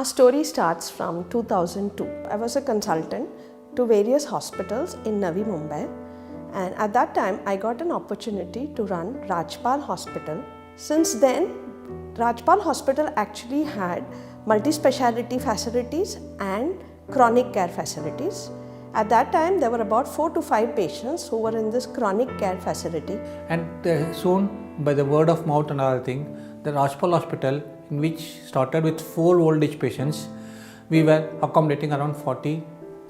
story starts from 2002. I was a consultant to various hospitals in Navi Mumbai, and at that time I got an opportunity to run Rajpal Hospital. Since then, Rajpal Hospital actually had multi-speciality facilities and chronic care facilities. At that time, there were about 4 to 5 patients who were in this chronic care facility. And soon, by the word of mouth and other thing, the Rajpal Hospital, in which started with 4 old age patients, we were accommodating around 40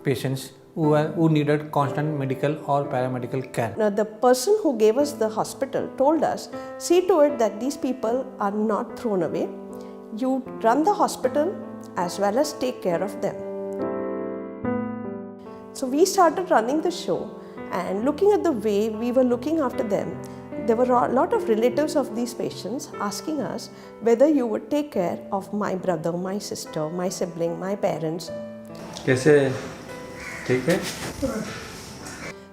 patients who needed constant medical or paramedical care. Now, the person who gave us the hospital told us, see to it that these people are not thrown away. You run the hospital as well as take care of them. So we started running the show, and looking at the way we were looking after them, there were a lot of relatives of these patients asking us whether you would take care of my brother, my sister, my sibling, my parents. कैसे ठीक है?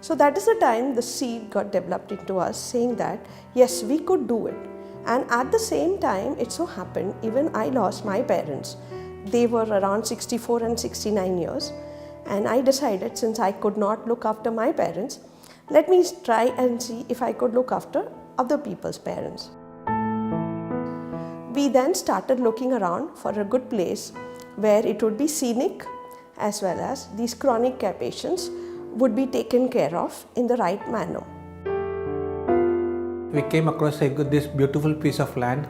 So that is the time the seed got developed into us, saying that yes, we could do it. And at the same time, it so happened, even I lost my parents. They were around 64 and 69 years. And I decided, since I could not look after my parents, let me try and see if I could look after other people's parents. We then started looking around for a good place where it would be scenic, as well as these chronic care patients would be taken care of in the right manner. We came across this beautiful piece of land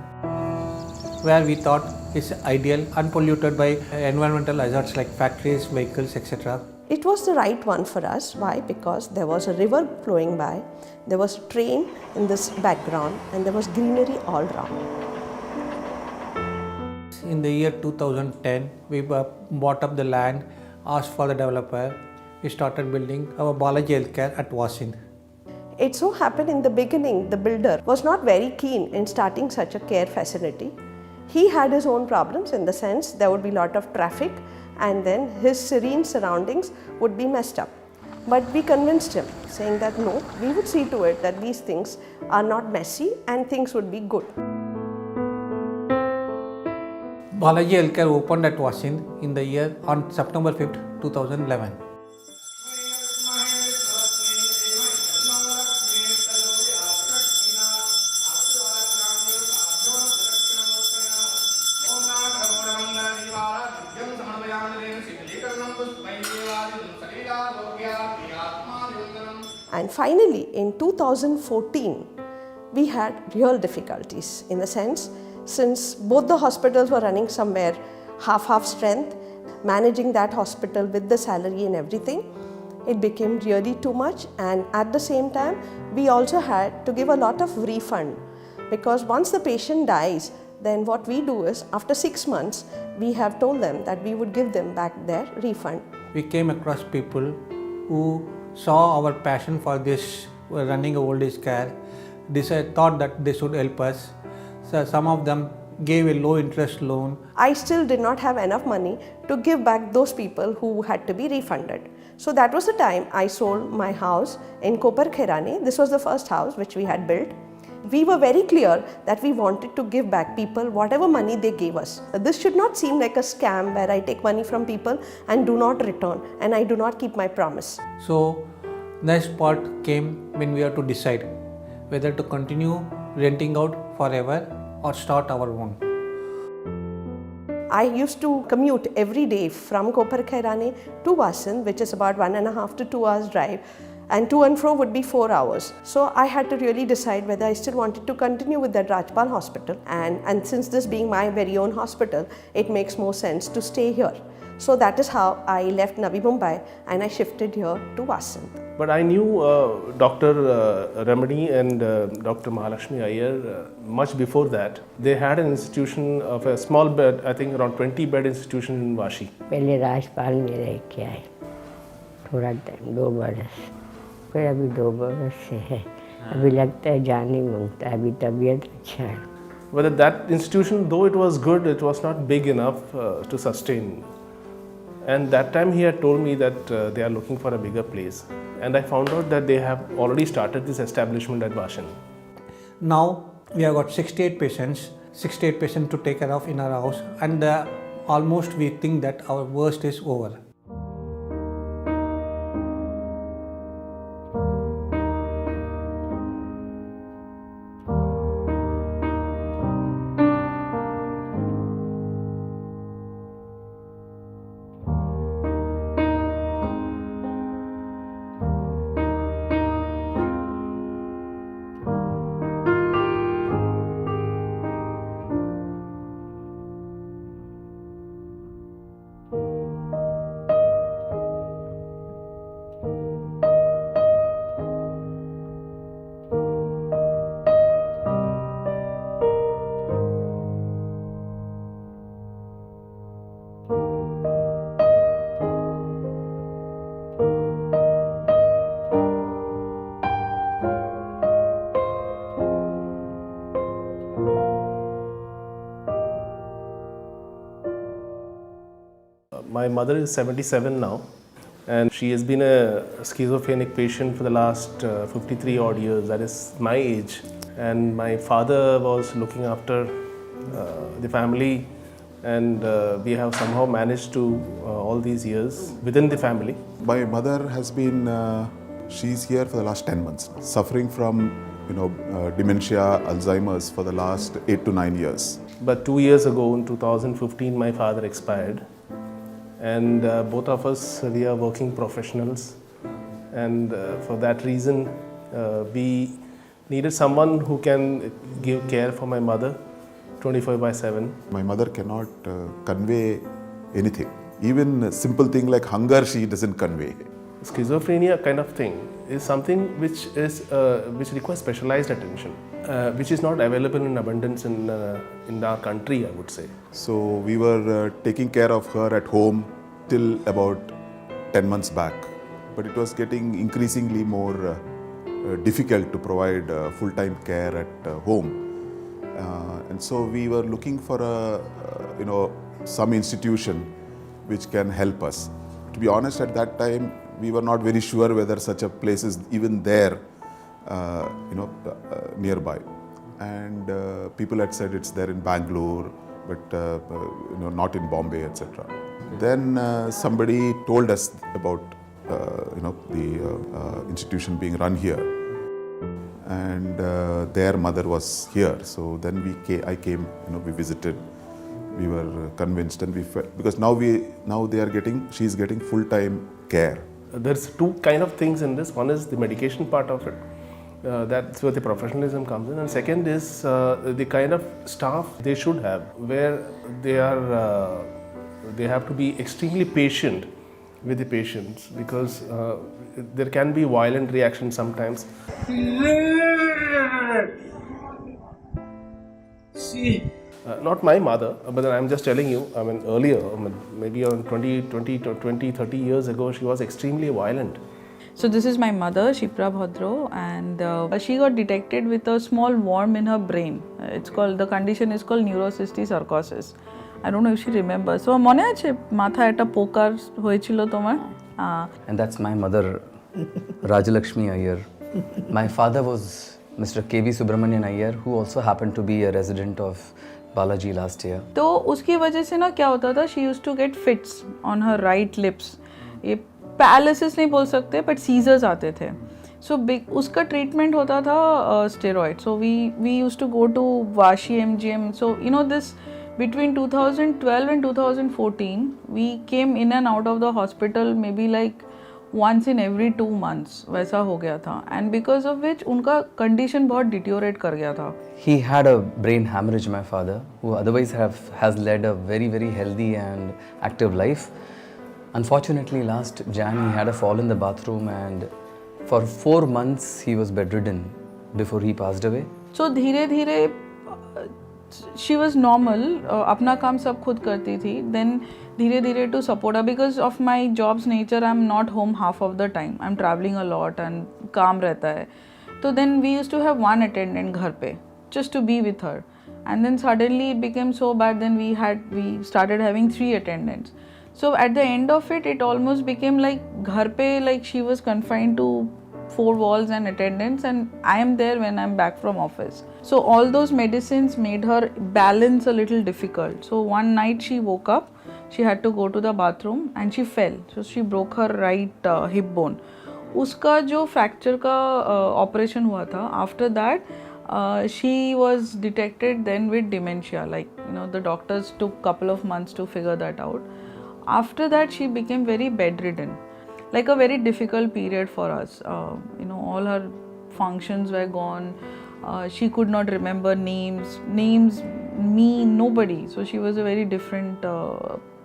where we thought is ideal, unpolluted by environmental hazards like factories, vehicles, etc. It was the right one for us. Why? Because there was a river flowing by, there was a train in this background, and there was greenery all around. In the year 2010, we bought up the land, asked for the developer. We started building our Balaji Healthcare at Wasin. It so happened in the beginning, the builder was not very keen in starting such a care facility. He had his own problems, in the sense there would be a lot of traffic, and then his serene surroundings would be messed up. But we convinced him, saying that no, we would see to it that these things are not messy and things would be good. Balaji Healthcare opened at Wasin in the year on September 5th, 2011. And finally, in 2014, we had real difficulties, in the sense, since both the hospitals were running somewhere half strength, managing that hospital with the salary and everything, it became really too much. And at the same time, we also had to give a lot of refund, because once the patient dies, then what we do is, after 6 months, we have told them that we would give them back their refund. We came across people who saw our passion for this running old age care, thought that they should help us. So some of them gave a low interest loan. I still did not have enough money to give back those people who had to be refunded. So that was the time I sold my house in Kopar Khairane. This was the first house which we had built. We were very clear that we wanted to give back people whatever money they gave us. This should not seem like a scam where I take money from people and do not return, and I do not keep my promise. So next part came when we had to decide whether to continue renting out forever or start our own. I used to commute every day from Kopar Khairane to Wasin, which is about 1.5 to 2 hours drive, and to and fro would be 4 hours. So I had to really decide whether I still wanted to continue with that Rajpal Hospital, and since this being my very own hospital, it makes more sense to stay here. So that is how I left Navi Mumbai and I shifted here to Wasin. But I knew Dr. Ramani and Dr. Mahalakshmi Iyer much before that. They had an institution of a small bed, I think around 20 bed institution in Vashi. पहले राजपाल में रह के आए थोड़ा time 2 बरस, फिर अभी 2 बरस से है. अभी लगता है जान ही मांगता है, अभी तबीयत अच्छा है. But that institution, though it was good, it was not big enough to sustain. And that time he had told me that they are looking for a bigger place. And I found out that they have already started this establishment at Vasin. Now we have got 68 patients to take care of in our house, and almost we think that our worst is over. My mother is 77 now, and she has been a schizophrenic patient for the last 53 odd years. That is my age. And my father was looking after the family, and we have somehow managed to all these years within the family. My mother has been, she's here for the last 10 months, suffering from, dementia, Alzheimer's for the last 8 to 9 years. But 2 years ago, in 2015, my father expired. And both of us, we are working professionals. And for that reason, we needed someone who can give care for my mother 24/7. My mother cannot convey anything. Even a simple thing like hunger, she doesn't convey. Schizophrenia kind of thing is something which requires specialized attention, which is not available in abundance in our country, I would say. So we were taking care of her at home till about 10 months back. But it was getting increasingly more difficult to provide full-time care at home. And so we were looking for some institution which can help us. To be honest, at that time, we were not very sure whether such a place is even there, nearby. And people had said it's there in Bangalore, but not in Bombay, etc. Then somebody told us about the institution being run here, and their mother was here. So then I came, we visited. We were convinced, and we felt, because now she's getting full-time care. There's two kind of things in this. One is the medication part of it. That's where the professionalism comes in. And second is the kind of staff they should have, where they have to be extremely patient with the patients, because there can be violent reactions sometimes. Not my mother, but I'm just telling you, earlier, maybe around 30 years ago, she was extremely violent. So this is my mother, Shipra Bhadro, and she got detected with a small worm in her brain. The condition is called neurocystic I don't know if she remembers. So mone ache matha eta pokar hoyechilo tomar? And that's my mother, Rajalakshmi Iyer. My father was Mr. K.V. Subramanian Iyer, who also happened to be a resident of Balaji last year. तो उसकी वजह से ना क्या होता था, she used to get fits on her right lips. ये paralysis नहीं बोल सकते, but seizures आते थे. So उसका treatment होता था steroid. So we used to go to Vashi MGM. So this between 2012 and 2014, we came in and out of the hospital maybe like once in every 2 months. वैसा हो गया था. And because of which उनका condition बहुत deteriorate कर गया था. He had a brain hemorrhage, my father, who otherwise has led a very, very healthy and active life. Unfortunately, last Jan he had a fall in the bathroom, and for 4 months he was bedridden before he passed away. So धीरे धीरे she was normal, अपना काम सब खुद करती थी. Then धीरे धीरे to support her, because of my job's nature, I'm not home half of the time. I'm traveling a lot and काम रहता है. So then we used to have one attendant घर पे, just to be with her. And then suddenly it became so bad, then we started having 3 attendants. So at the end of it, it almost became like घर पे, like she was confined to 4 walls and attendants, and I am there when I'm back from office. So all those medicines made her balance a little difficult. So one night she woke up, she had to go to the bathroom and she fell. So she broke her right hip bone. उसका जो fracture का operation हुआ था, after that she was detected then with dementia. Like, you know, the doctors took couple of months to figure that out. After that she became very bedridden, like a very difficult period for us. You know, all her functions were gone. She could not remember names, me, nobody. So she was a very different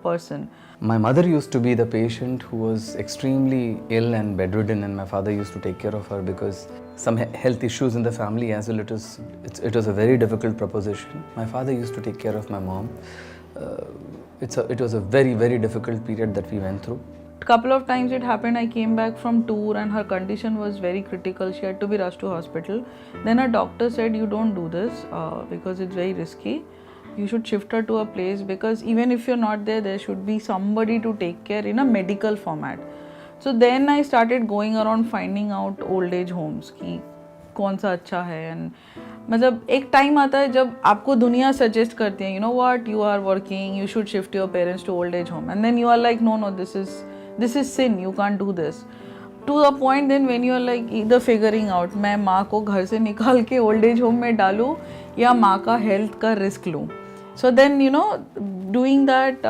person. My mother used to be the patient who was extremely ill and bedridden, and my father used to take care of her because some health issues in the family as well. It was a very difficult proposition. My father used to take care of my mom. It was a very, very difficult period that we went through. Couple of times it happened, I came back from tour and her condition was very critical. She had to be rushed to hospital. Then a doctor said, you don't do this because it's very risky. You should shift her to a place, because even if you're not there, there should be somebody to take care in a medical format. So then I started going around finding out old age homes कि कौन सा अच्छा है. And मतलब एक time आता है जब आपको दुनिया सजेस्ट करती है, you know what, you are working, you should shift your parents to old age home, and then you are like, no, this is sin, you can't do this. To a point then when you are like either figuring out मैं माँ को घर से निकाल के old age home में डालूँ या माँ का health का risk लूँ. So then, you know, doing that,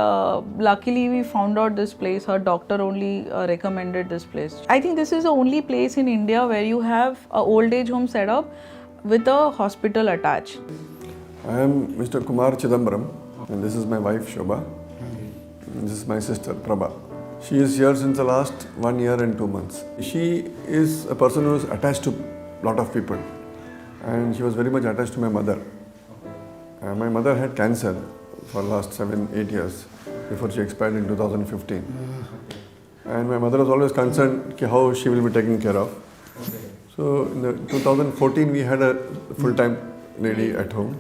luckily we found out this place. Her doctor only recommended this place. I think this is the only place in India where you have a old age home set up with a hospital attached. I am Mr. Kumar Chidambaram, and this is my wife Shobha. This is my sister Prabha. She is here since the last 1 year and 2 months. She is a person who is attached to a lot of people, and she was very much attached to my mother. My mother had cancer for the last 7-8 years before she expired in 2015. And my mother was always concerned how she will be taken care of. So in 2014 we had a full-time lady at home,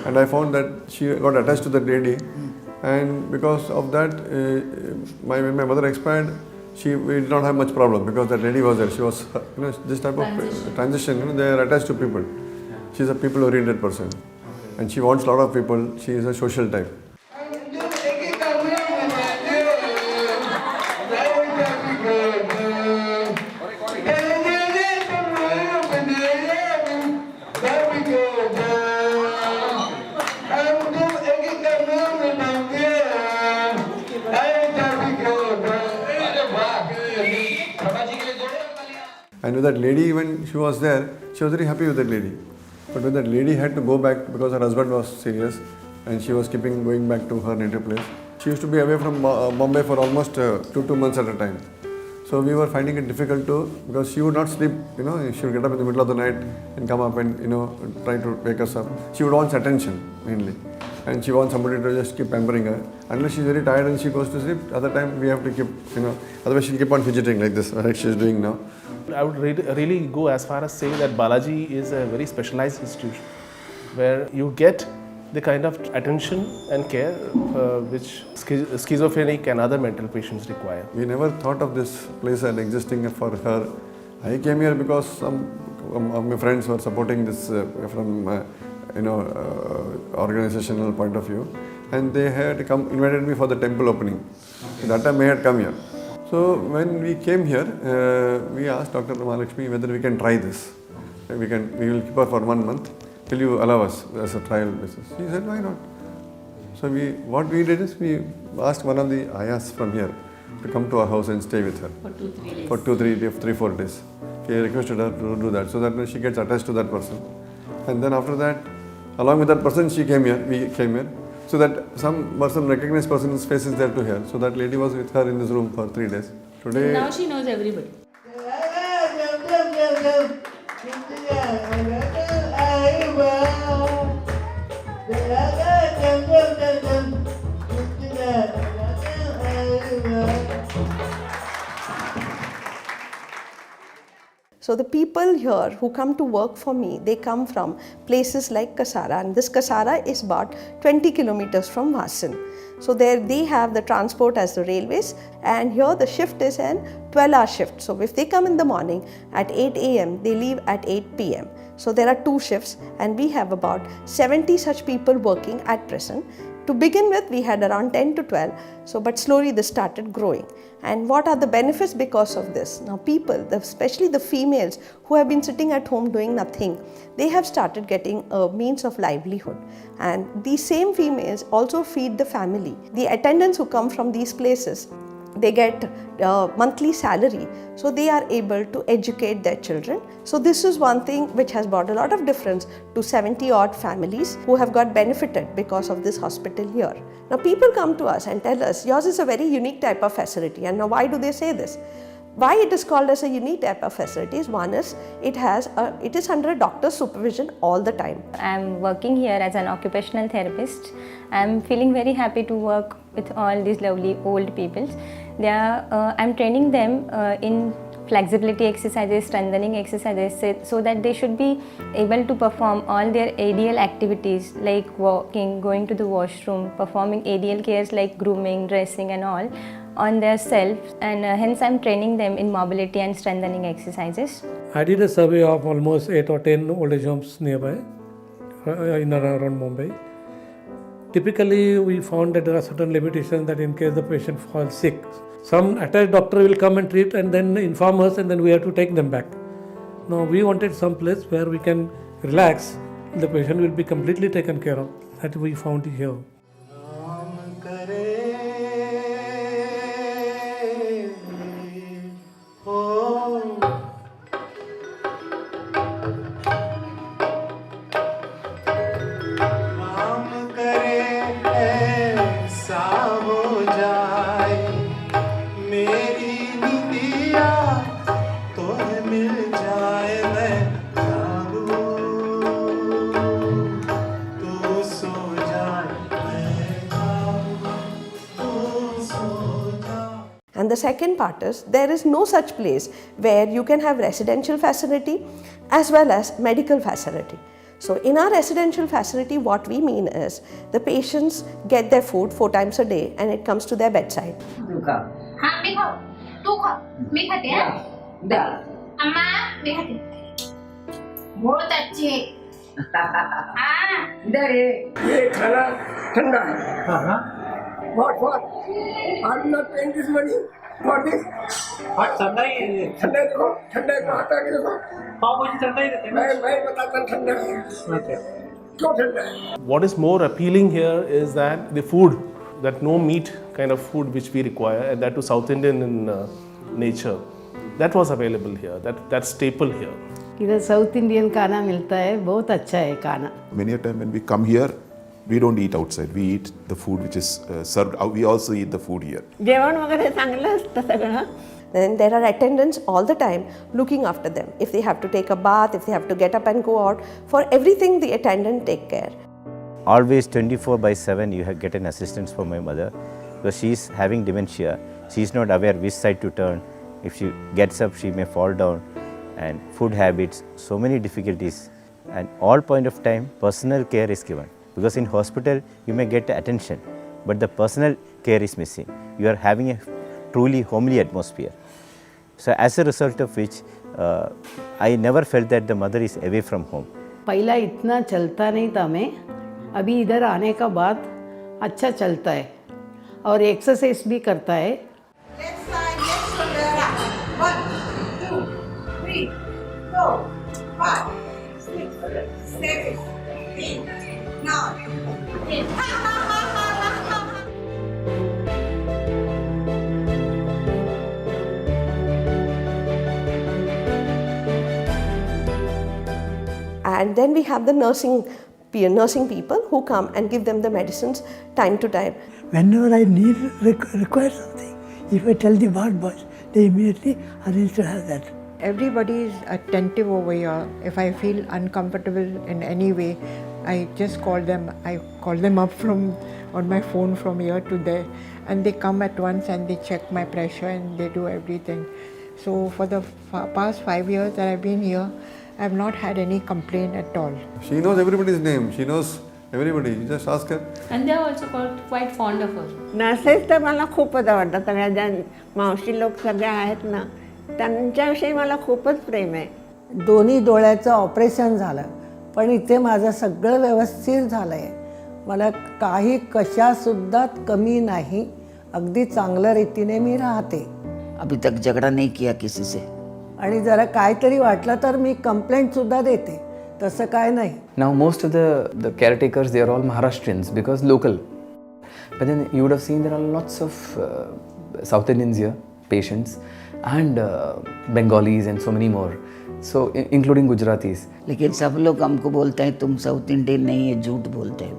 and I found that she got attached to that lady, and because of that when my mother expired, we did not have much problem because that lady was there. She was, you know, this type of transition, you know, they are attached to people. She is a people-oriented person. And she wants a lot of people. She is a social type. And with that lady, when she was there, she was very happy with that lady. But when that lady had to go back because her husband was serious and she was going back to her native place, she used to be away from Bombay for almost 2 months at a time. So we were finding it difficult because she would not sleep, you know, she would get up in the middle of the night and come up and, you know, try to wake us up. She would want attention mainly, and she wants somebody to just keep pampering her. Unless she's very tired and she goes to sleep, other time we have to keep, you know, otherwise she'll keep on fidgeting like this, like she's doing now. I would really go as far as saying that Balaji is a very specialized institution where you get the kind of attention and care which schizophrenic and other mental patients require. We never thought of this place as existing for her. I came here because some of my friends were supporting this from organizational point of view, and they had invited me for the temple opening. That time I had come here. So when we came here, we asked Dr. Mahalakshmi whether we can try this. We will keep her for 1 month. Will you allow us as a trial basis? She said, why not? So what we did is we asked one of the ayahs from here to come to our house and stay with her for 3-4 days. We requested her to do that so that she gets attached to that person. And then after that, along with that person, we came here. So that some person, recognized person's face is there to hear. So that lady was with her in this room for 3 days. Today, now she knows everybody. So the people here who come to work for me, they come from places like Kasara, and this Kasara is about 20 kilometers from Vasan. So there they have the transport as the railways, and here the shift is an 12-hour shift. So if they come in the morning at 8 a.m., they leave at 8 p.m. So there are 2 shifts, and we have about 70 such people working at present. To begin with, we had around 10 to 12, but slowly this started growing. And what are the benefits because of this? Now people, especially the females who have been sitting at home doing nothing, they have started getting a means of livelihood. And these same females also feed the family. The attendants who come from these places, they get monthly salary, so they are able to educate their children. So this is one thing which has brought a lot of difference to 70 odd families who have got benefited because of this hospital here. Now people come to us and tell us, yours is a very unique type of facility. And now why do they say this? Why it is called as a unique type of facilities? One is it is under a doctor's supervision all the time. I'm working here as an occupational therapist. I'm feeling very happy to work with all these lovely old people. I'm training them in flexibility exercises, strengthening exercises, so that they should be able to perform all their ADL activities like walking, going to the washroom, performing ADL cares like grooming, dressing and all on their self, and hence I'm training them in mobility and strengthening exercises. I did a survey of almost 8 or 10 old age homes nearby in around Mumbai. Typically, we found that there are certain limitations that in case the patient falls sick, some attached doctor will come and treat and then inform us, and then we have to take them back. Now we wanted some place where we can relax, the patient will be completely taken care of. That we found here. And the second part is, there is no such place where you can have residential facility as well as medical facility. So in our residential facility, what we mean is the patients get their food 4 times a day and it comes to their bedside. हाँ मैं खाओ, तू खा, मैं खाते हैं, अम्मा मैं खाती, बहुत अच्छे, हाँ, ये खाना ठंडा है, बहुत, I'm not paying this money for this. ठंडा ही है, ठंडा देखो, ठंडा को आता है देखो, पाव भाजी ठंडा ही रहता है, मैं बताता हूँ ठंडा है, क्यों ठंडा है? What is more appealing here is that the food, that no meat kind of food which we require, and that to South Indian in nature, that was available here, that's staple here. इधर south Indian खाना मिलता है, बहुत अच्छा है खाना. Many a time when we come here, we don't eat outside. We eat the food which is served. We also eat the food here. जेवण वगैरे चांगलं असतं सगळं. Then there are attendants all the time looking after them. If they have to take a bath, if they have to get up and go out, for everything the attendant take care. Always 24/7 you get an assistance from my mother, because she is having dementia. She is not aware which side to turn. If she gets up, she may fall down. And food habits, so many difficulties. And all point of time, personal care is given. Because in hospital, you may get attention, but the personal care is missing. You are having a truly homely atmosphere. So as a result of which, I never felt that the mother is away from home. पहला इतना चलता नहीं था मैं, अभी इधर आने का बाद अच्छा चलता है और एक्सरसाइज भी करता है. And then we have the nursing people who come and give them the medicines time to time. Whenever I require something, if I tell the ward boys, they immediately arrange to have that. Everybody is attentive over here. If I feel uncomfortable in any way, I just call them. I call them up on my phone from here to there, and they come at once and they check my pressure and they do everything. So for the past 5 years that I've been here, I have not had any complaint at all. She knows everybody's name. She knows everybody. You just ask her. And they are also quite fond of her. Nurses तर मला खूपच आवडतात. सगळ्या ज्या मावशी लोक सगळ्या आहेत ना, त्यांच्याविषयी मला खूपच प्रेम आहे. दोन्ही डोळ्याचं ऑपरेशन झालं, पण इथे माझं सगळं व्यवस्थित झालं आहे. मला काही कशासुद्धा कमी नाही, अगदी चांगल्या रीतीने मी राहते. अभी तक झगड़ा नहीं किया किसी से. आणि जरा काहीतरी वाटलं तर मी कंप्लेंटसुद्धा देते, तसं काय नाही. Now most of the caretakers, they are all Maharashtrians because local. But then you would have seen there are lots of South Indians here, patients, and Bengalis and so many more. So including Gujaratis. लेकिन सब लोग हमको बोलते हैं तुम south Indian नहीं है, झूठ बोलते हैं.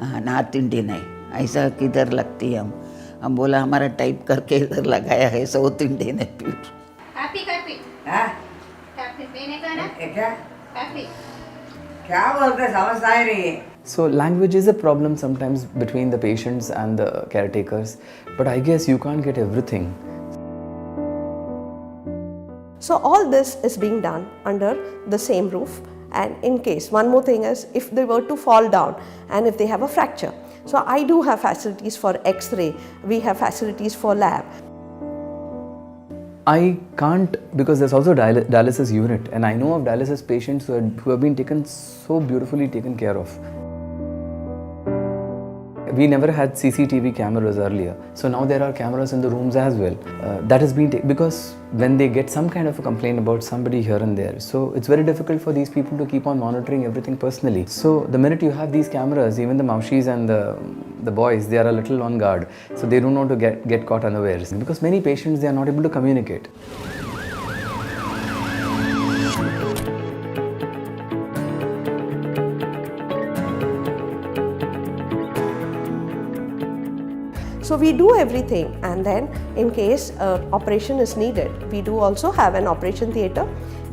हाँ, नॉर्थ इंडियन है. ऐसा किधर लगती है हम बोला हमारा टाइप करके इधर लगाया है, साउथ इंडियन है प्योर. काफी काफी हाँ काफी पीने का ना क्या काफी. क्या बोलते समझ आ रही है. So language is a problem sometimes between the patients and the caretakers, but I guess you can't get everything. So all this is being done under the same roof, and in case, one more thing is, if they were to fall down and if they have a fracture, so I do have facilities for X-ray, we have facilities for lab. I can't, because there's also dialysis unit, and I know of dialysis patients who have been taken so beautifully taken care of. We never had CCTV cameras earlier, so now there are cameras in the rooms as well. That has been because when they get some kind of a complaint about somebody here and there, so it's very difficult for these people to keep on monitoring everything personally. So the minute you have these cameras, even the maushis and the boys, they are a little on guard, so they don't want to get caught unawares. Because many patients, they are not able to communicate. So we do everything, and then in case operation is needed, we do also have an operation theatre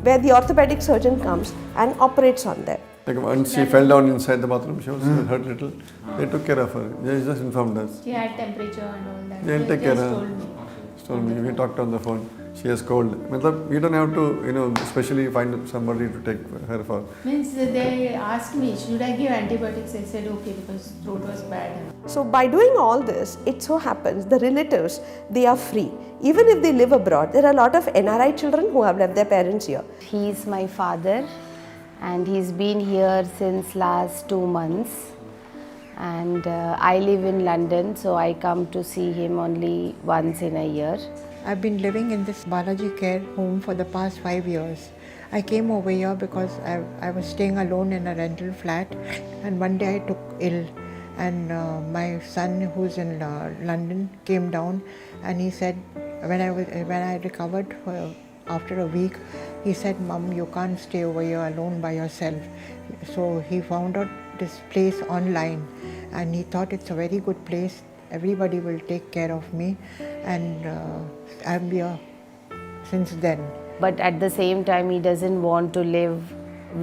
where the orthopedic surgeon comes and operates on them. Like once she fell down inside the bathroom, she was hurt little. They took care of her. They just informed us. She had temperature and all that. They'll take care of her. Told me. We talked on the phone. She has cold. We don't have to, especially find somebody to take her for. Means they asked me, should I give antibiotics? I said okay because throat was bad. So by doing all this, it so happens the relatives, they are free. Even if they live abroad, there are a lot of NRI children who have left their parents here. He is my father, and he's been here since last 2 months. And I live in London, so I come to see him only once in a year. I've been living in this Balaji care home for the past 5 years. I came over here because I was staying alone in a rental flat, and one day I took ill, and my son who's in London came down, and he said when I recovered after a week, he said, "Mom, you can't stay over here alone by yourself." So he found out this place online, and he thought it's a very good place. Everybody will take care of me, and I'm here since then. But at the same time, he doesn't want to live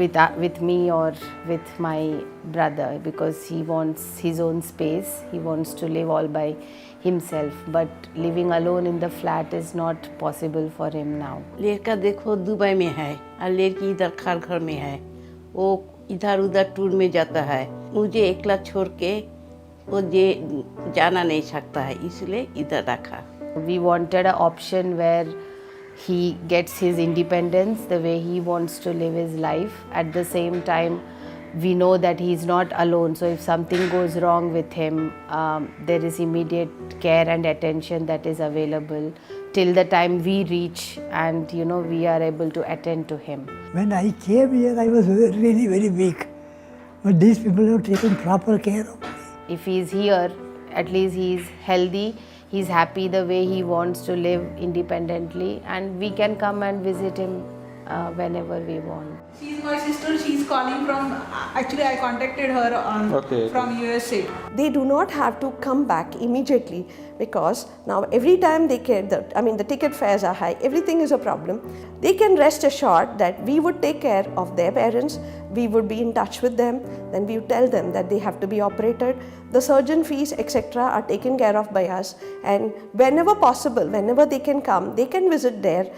with me or with my brother because he wants his own space. He wants to live all by himself. But living alone in the flat is not possible for him now. लड़का देखो Dubai में है और लड़की इधर घर में है. वो इधर उधर टूर में जाता है. मुझे एकला छोड़ के वो जाना नहीं सकता है, इसलिए इधर रखा. We wanted an option where he gets his independence the way he wants to live his life. At the same time, we know that he's not alone. So if something goes wrong with him, there is immediate care and attention that is available till the time we reach, and we are able to attend to him. When I came here, I was really very weak, but these people have taken proper care of me. If he's here, at least he's healthy. He's happy the way he wants to live independently, and we can come and visit him whenever we want. She's my sister. She's calling from. Actually, I contacted her from USA. They do not have to come back immediately because now every time they care, the ticket fares are high. Everything is a problem. They can rest assured that we would take care of their parents. We would be in touch with them. Then we would tell them that they have to be operated. The surgeon fees, etc., are taken care of by us. And whenever possible, whenever they can come, they can visit their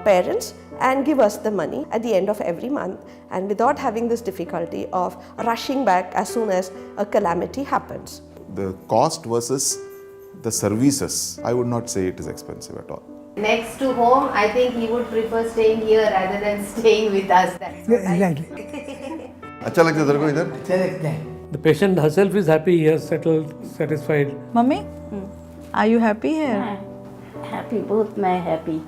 parents and give us the money at the end of every month, and without having this difficulty of rushing back as soon as a calamity happens. The cost versus the services, I would not say it is expensive at all. Next to home, I think he would prefer staying here rather than staying with us. That's what I Exactly. अच्छा लगता है तेरे को इधर? The patient herself is happy, he has settled, satisfied. Mummy, are you happy here? Happy, both my happy.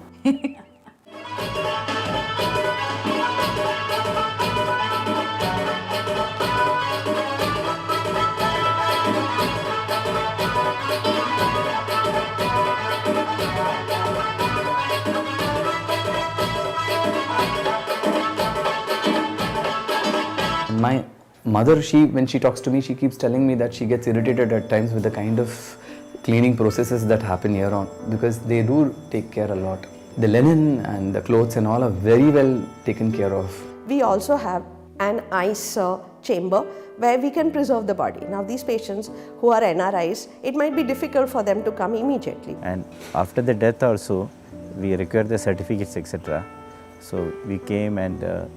My mother, when she talks to me, she keeps telling me that she gets irritated at times with the kind of cleaning processes that happen here on, because they do take care a lot. The linen and the clothes and all are very well taken care of. We also have an ice chamber where we can preserve the body. Now these patients who are NRIs, it might be difficult for them to come immediately. And after the death also, we require the certificates, etc. So we came and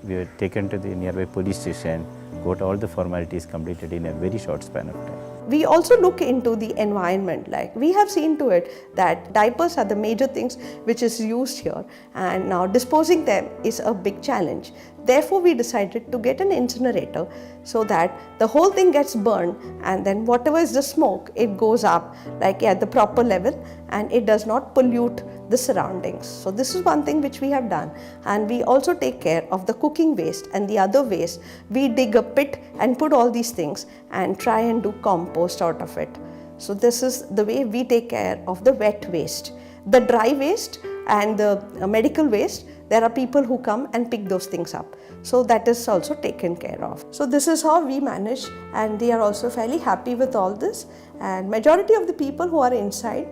we were taken to the nearby police station, got all the formalities completed in a very short span of time. We also look into the environment, like we have seen to it that diapers are the major things which is used here, and now disposing them is a big challenge. Therefore we decided to get an incinerator so that the whole thing gets burned, and then whatever is the smoke, it goes up like at the proper level and it does not pollute the surroundings. So this is one thing which we have done, and we also take care of the cooking waste and the other waste. We dig a pit and put all these things and try and do compost out of it. So this is the way we take care of the wet waste. The dry waste and the medical waste, there are people who come and pick those things up. So that is also taken care of. So this is how we manage, and they are also fairly happy with all this. And majority of the people who are inside,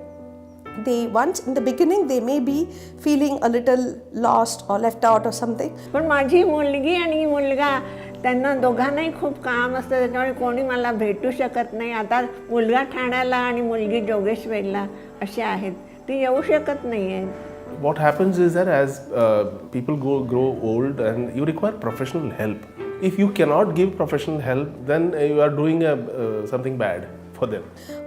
they once in the beginning they may be feeling a little lost or left out or something. पण माझी मुलगी आणि मुलगा त्यांना दोघांनाही खूप काम असतं, त्याच्यामुळे कोणी मला भेटू शकत नाही. आता मुलगा ठाण्याला आणि मुलगी जोगेश्वरीला असे आहेत, ती येऊ शकत नाही आहे. What happens is that as people grow old and you require professional help. If you cannot give professional help, then you are doing something bad for them.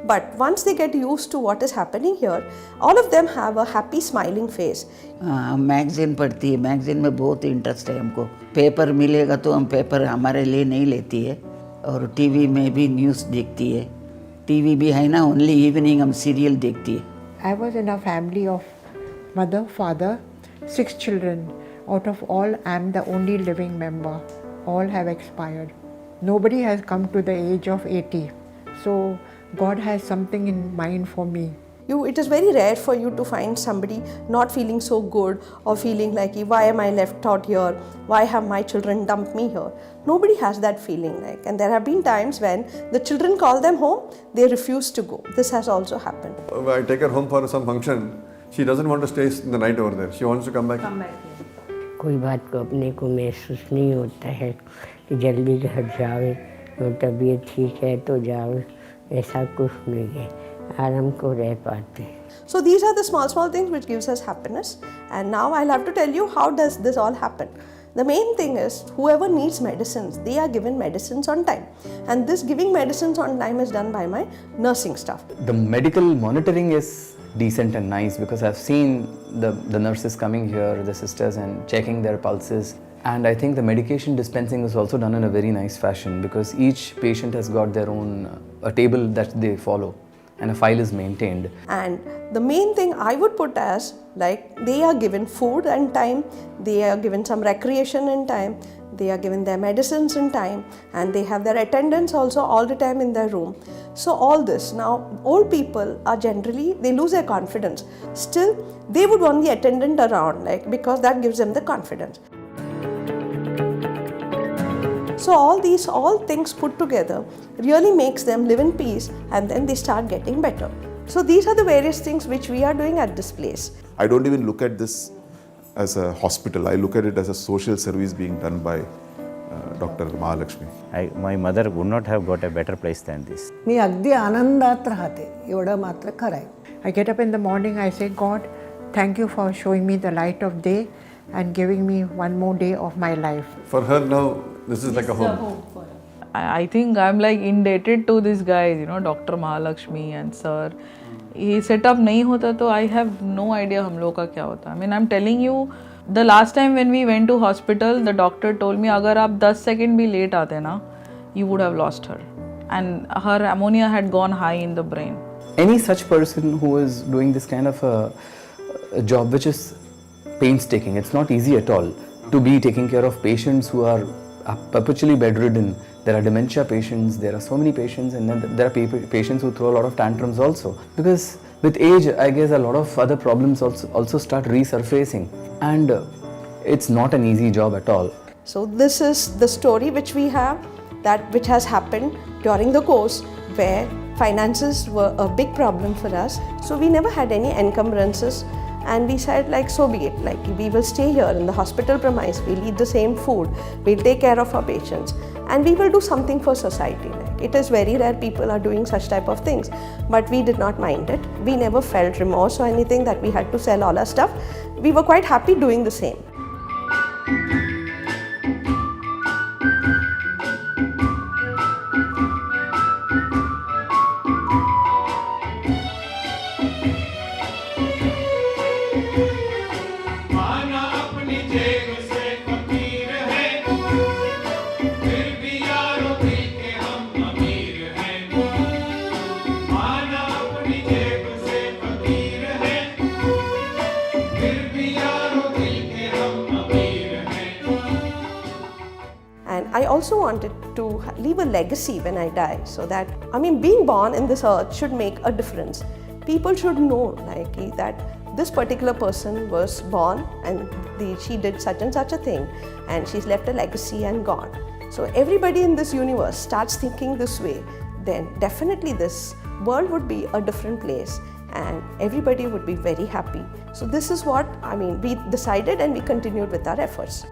But once they get used to what is happening here, all of them have a happy smiling face. Magazine पढ़ती है, magazine में बहुत interest है हमको. Paper मिलेगा तो हम paper हमारे लिए नहीं लेती है, और टीवी में भी न्यूज़ देखती है. टीवी भी है ना, ओनली इवनिंग हम सीरियल देखती है. I was in a family of mother, father, 6 children. Out of all, I am the only living member. All have expired. Nobody has come to the age of 80. So God has something in mind for me. It is very rare for you to find somebody not feeling so good or feeling like, why am I left out here? Why have my children dumped me here? Nobody has that feeling like. And there have been times when the children call them home, they refuse to go. This has also happened. I take her home for some function. She doesn't want to stay the night over there. She wants to come back. कोई बात को अपने को महसूस नहीं होता है कि जल्दी घर जाओ, तो तबीयत ठीक है तो जाओ, ऐसा कुछ नहीं है, आराम को रह पाते हैं. So these are the small things which gives us happiness. And now I'll have to tell you how does this all happen. The main thing is whoever needs medicines, they are given medicines on time. And this giving medicines on time is done by my nursing staff. The medical monitoring is decent and nice, because I've seen the nurses coming here, the sisters, and checking their pulses. And I think the medication dispensing is also done in a very nice fashion, because each patient has got their own a table that they follow, and a file is maintained. And the main thing I would put as, like, they are given food and time, they are given some recreation in time, they are given their medicines in time, and they have their attendants also all the time in their room. So all this, now old people are generally, they lose their confidence. Still, they would want the attendant around, like, because that gives them the confidence. So all things put together really makes them live in peace, and then they start getting better. So these are the various things which we are doing at this place. I don't even look at this as a hospital. I look at it as a social service being done by Dr. Mahalakshmi. My mother would not have got a better place than this. मी अगदी आनंदात राहते, एवढं मात्र खरं आहे. I get up in the morning, I say, God, thank you for showing me the light of day and giving me one more day of my life. For her now, this is like a home. I think I'm like indebted to these guys, Dr. Mahalakshmi and Sir. ये setup नहीं होता तो I have no idea हम लोग का क्या होता. I mean, I'm telling you, the last time when we went to hospital, the doctor told me अगर आप 10 सेकेंड भी लेट आते ना, you would have lost her, and her ammonia had gone high in the brain. Any such person who is doing this kind of a job which is painstaking, it's not easy at all to be taking care of patients who are perpetually bedridden. There are dementia patients, there are so many patients, and then there are patients who throw a lot of tantrums also. Because with age, I guess a lot of other problems also start resurfacing, and it's not an easy job at all. So this is the story which we have, that which has happened during the course, where finances were a big problem for us. So we never had any encumbrances, and we said, like, so be it, like, we will stay here in the hospital premise, we'll eat the same food, we'll take care of our patients, and we will do something for society. Like, it is very rare people are doing such type of things, but we did not mind it. We never felt remorse or anything that we had to sell all our stuff. We were quite happy doing the same. I also wanted to leave a legacy when I die, so that, I mean, being born in this earth should make a difference. People should know, like, that this particular person was born and she did such and such a thing, and she's left a legacy and gone. So everybody in this universe starts thinking this way, then definitely this world would be a different place and everybody would be very happy. So this is what, I mean, we decided, and we continued with our efforts.